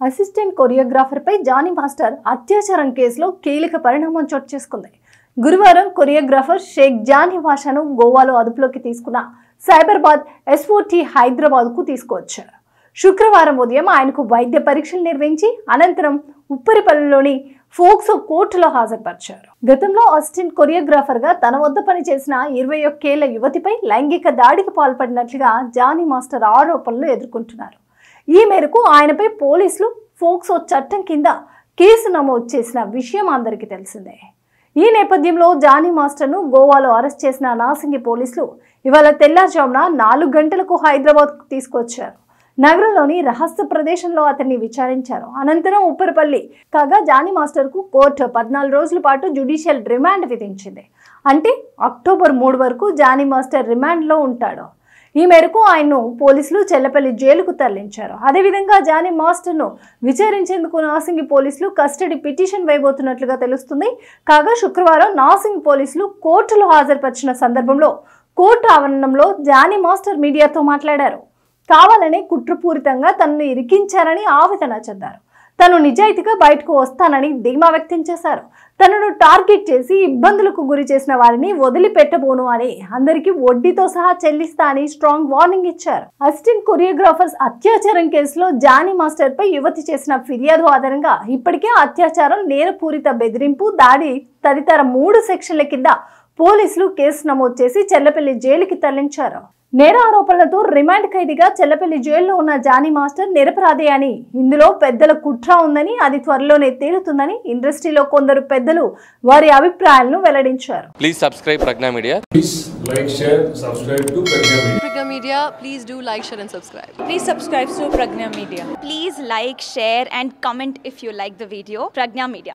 Assistant choreographer పై Johnny master అత్యాచారం కేసులో కీలక పరిణామం చోటు చేసుకుంది. గురువారం కొరియోగ్రాఫర్ షేక్ జానీ భాషను గోవాలో అదుపులోకి తీసుకున్న సైబరాబాద్ ఎస్ఓటీ హైదరాబాద్ కు తీసుకువచ్చారు. శుక్రవారం ఉదయం ఆయనకు వైద్య పరీక్షలు నిర్వహించి అనంతరం ఉప్పరిపల్లిలోని ఫోక్సో కోర్టులో హాజరుపరిచారు. గతంలో అసిస్టెంట్ కొరియోగ్రాఫర్ గా తన వద్ద పనిచేసిన 21 ఏళ్ల యువతిపై లైంగిక దాడికి పాల్పడినట్లుగా జానీ మాస్టర్ ఆరోపణలు ఎదుర్కొంటున్నారు. ఈ మేరకు ఆయనపై పోలీసులు ఫోక్సో చట్టం కింద కేసు నమోదు చేసిన విషయం అందరికీ తెలిసిందే. ఈ నేపథ్యంలో జానీ మాస్టర్ను గోవాలో అరెస్ట్ చేసిన నాసింగి పోలీసులు ఇవాళ తెల్లారుజామున 4 గంటలకు హైదరాబాద్కు తీసుకొచ్చారు. నగరంలోని రహస్య ప్రదేశంలో అతన్ని విచారించారు. అనంతరం ఉప్పరపల్లి కాగా జానీ మాస్టర్కు కోర్టు 14 రోజుల పాటు జ్యుడిషియల్ రిమాండ్ విధించింది. అంటే అక్టోబర్ 3 వరకు జానీ మాస్టర్ రిమాండ్లో ఉంటాడు. ఈ మేరకు ఆయన్ను పోలీసులు చెల్లపల్లి జైలుకు తరలించారు. అదేవిధంగా జానీ మాస్టర్ను విచారించేందుకు నాసింగి పోలీసులు కస్టడీ పిటిషన్ వేయబోతున్నట్లుగా తెలుస్తుంది. కాగా శుక్రవారం నాసింగి పోలీసులు కోర్టులో హాజరుపరిచిన సందర్భంలో కోర్టు ఆవరణంలో జానీ మాస్టర్ మీడియాతో మాట్లాడారు. కావాలనే కుట్రపూరితంగా తనను ఇరికించారని ఆవేదన చెందారు. తను నిజాయితీగా బయటకు వస్తానని ధీమా వ్యక్తం చేశారు. తనను టార్గెట్ చేసి ఇబ్బందులకు గురి చేసిన వారిని వదిలిపెట్టబోను అని, అందరికీ వడ్డీతో సహా చెల్లిస్తా అని స్ట్రాంగ్ వార్నింగ్ ఇచ్చారు. అసిస్టెంట్ కొరియోగ్రాఫర్స్ అత్యాచారం కేసులో జానీ మాస్టర్ పై యువతి చేసిన ఫిర్యాదు ఆధారంగా ఇప్పటికే అత్యాచారం, నేరపూరిత బెదిరింపు, దాడి తదితర 3 సెక్షన్ల కింద పోలీసులు కేసు నమోదు చేసి చెల్లపల్లి జైలుకి తరలించారు. నేర ఆరోపణలతో రిమాండ్ ఖైదీగా చెల్లపల్లి జైల్లో ఉన్న జానీ మాస్టర్ నిరపరాధి అని, ఇందులో పెద్దల కుట్ర ఉందని, అది త్వరలోనే తేలుతుందని ఇండస్ట్రీలో కొందరు పెద్దలు వారి అభిప్రాయాలను వెల్లడించారు. Please subscribe Pragna Media. Please like, share, subscribe to Pragna Media. Pragna Media, please do like, share and subscribe. Please subscribe to Pragna Media. Please like, share and comment if you like the video. Pragna Media.